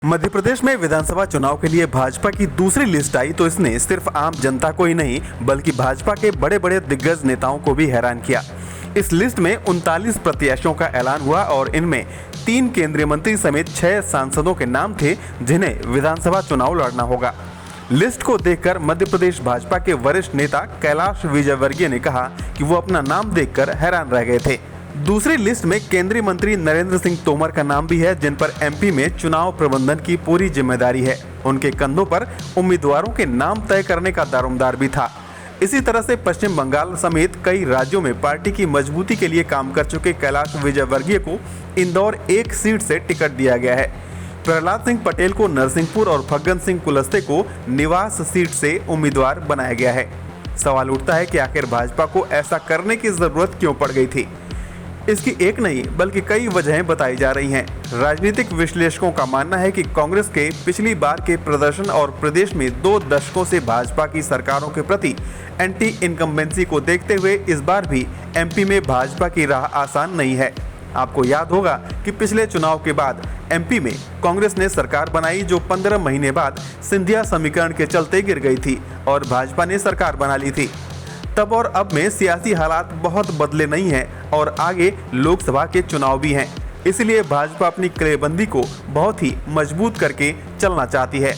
मध्य प्रदेश में विधानसभा चुनाव के लिए भाजपा की दूसरी लिस्ट आई तो इसने सिर्फ आम जनता को ही नहीं बल्कि भाजपा के बड़े बड़े दिग्गज नेताओं को भी हैरान किया। इस लिस्ट में 39 प्रत्याशियों का ऐलान हुआ और इनमें 3 केंद्रीय मंत्री समेत 6 सांसदों के नाम थे जिन्हें विधानसभा चुनाव लड़ना होगा। लिस्ट को देखकर मध्य प्रदेश भाजपा के वरिष्ठ नेता कैलाश विजयवर्गीय ने कहा कि वो अपना नाम देखकर हैरान रह गए थे। दूसरी लिस्ट में केंद्रीय मंत्री नरेंद्र सिंह तोमर का नाम भी है, जिन पर एमपी में चुनाव प्रबंधन की पूरी जिम्मेदारी है। उनके कंधों पर उम्मीदवारों के नाम तय करने का दारोमदार भी था। इसी तरह से पश्चिम बंगाल समेत कई राज्यों में पार्टी की मजबूती के लिए काम कर चुके कैलाश विजयवर्गीय को इंदौर 1 सीट से टिकट दिया गया है। प्रहलाद सिंह पटेल को नरसिंहपुर और फग्गन सिंह कुलस्ते को निवास सीट से उम्मीदवार बनाया गया है। सवाल उठता है कि आखिर भाजपा को ऐसा करने की जरूरत क्यों पड़ गई थी। इसकी एक नहीं बल्कि कई वजहें बताई जा रही हैं। राजनीतिक विश्लेषकों का मानना है कि कांग्रेस के पिछली बार के प्रदर्शन और प्रदेश में 2 दशकों से भाजपा की सरकारों के प्रति एंटी इनकम्बेंसी को देखते हुए इस बार भी एमपी में भाजपा की राह आसान नहीं है। आपको याद होगा कि पिछले चुनाव के बाद एमपी में कांग्रेस ने सरकार बनाई जो 15 महीने बाद सिंधिया समीकरण के चलते गिर गई थी और भाजपा ने सरकार बना ली थी। तब और अब में सियासी हालात बहुत बदले नहीं हैं और आगे लोकसभा के चुनाव भी हैं। इसलिए भाजपा अपनी किलेबंदी को बहुत ही मजबूत करके चलना चाहती है।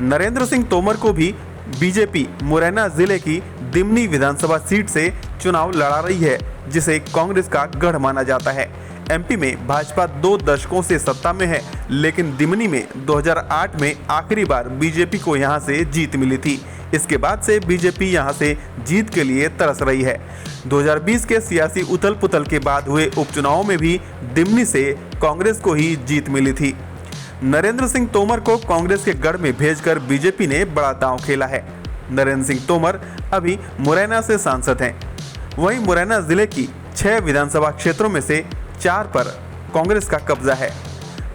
नरेंद्र सिंह तोमर को भी बीजेपी मुरैना जिले की दिमनी विधानसभा सीट से चुनाव लड़ा रही है, जिसे कांग्रेस का गढ़ माना जाता है। एमपी में भाजपा 2 दशकों से सत्ता में है, लेकिन दिमनी में 2008 में आखिरी बार बीजेपी को यहां से जीत मिली थी। इसके बाद से बीजेपी यहां से जीत के लिए तरस रही है। 2020 के सियासी उथल पुथल के बाद हुए उपचुनावों में भी दिमनी से कांग्रेस को ही जीत मिली थी। नरेंद्र सिंह तोमर को कांग्रेस के गढ़ में भेजकर बीजेपी ने बड़ा दांव खेला है। नरेंद्र सिंह तोमर अभी मुरैना से सांसद हैं। वहीं मुरैना जिले की 6 विधानसभा क्षेत्रों में से 4 पर कांग्रेस का कब्जा है।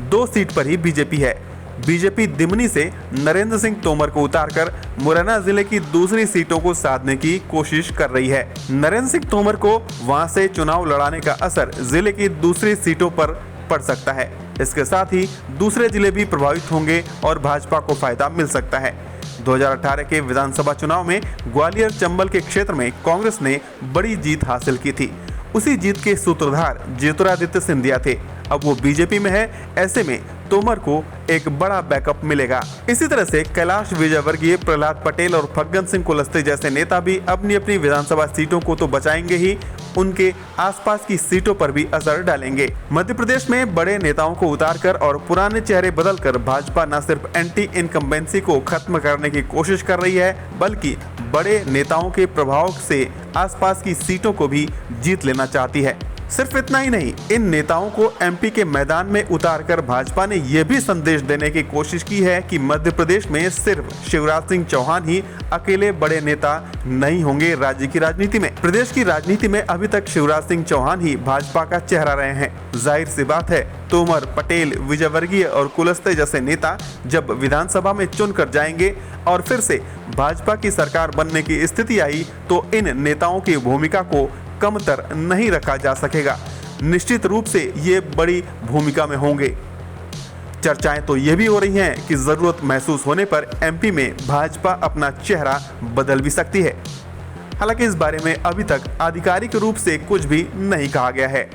2 सीट पर ही बीजेपी है। बीजेपी दिमनी से नरेंद्र सिंह तोमर को उतारकर मुरैना जिले की दूसरी सीटों को साधने की कोशिश कर रही है। नरेंद्र सिंह तोमर को वहां से चुनाव लड़ाने का असर जिले की दूसरी सीटों पर पड़ सकता है। इसके साथ ही दूसरे जिले भी प्रभावित होंगे और भाजपा को फायदा मिल सकता है। 2018 के विधानसभा चुनाव में ग्वालियर चंबल के क्षेत्र में कांग्रेस ने बड़ी जीत हासिल की थी। उसी जीत के सूत्रधार ज्योतिरादित्य सिंधिया थे। अब वो बीजेपी में है, ऐसे में तोमर को एक बड़ा बैकअप मिलेगा। इसी तरह से कैलाश विजयवर्गीय, प्रहलाद पटेल और फग्गन सिंह कुलस्ते जैसे नेता भी अपनी अपनी विधानसभा सीटों को तो बचाएंगे ही, उनके आसपास की सीटों पर भी असर डालेंगे। मध्य प्रदेश में बड़े नेताओं को उतारकर और पुराने चेहरे बदलकर भाजपा न सिर्फ एंटी इनकम्बेंसी को खत्म करने की कोशिश कर रही है, बल्कि बड़े नेताओं के प्रभाव से आसपास की सीटों को भी जीत लेना चाहती है। सिर्फ इतना ही नहीं, इन नेताओं को एमपी के मैदान में उतारकर भाजपा ने यह भी संदेश देने की कोशिश की है कि मध्य प्रदेश में सिर्फ शिवराज सिंह चौहान ही अकेले बड़े नेता नहीं होंगे राज्य की राजनीति में। प्रदेश की राजनीति में अभी तक शिवराज सिंह चौहान ही भाजपा का चेहरा रहे हैं। जाहिर सी बात है, तोमर, पटेल, विजयवर्गीय और कुलस्ते जैसे नेता जब विधानसभा में चुन कर जाएंगे और फिर से भाजपा की सरकार बनने की स्थिति आई तो इन नेताओं की भूमिका को कमतर नहीं रखा जा सकेगा। निश्चित रूप से ये बड़ी भूमिका में होंगे। चर्चाएं तो ये भी हो रही हैं कि जरूरत महसूस होने पर एमपी में भाजपा अपना चेहरा बदल भी सकती है। हालांकि इस बारे में अभी तक आधिकारिक रूप से कुछ भी नहीं कहा गया है।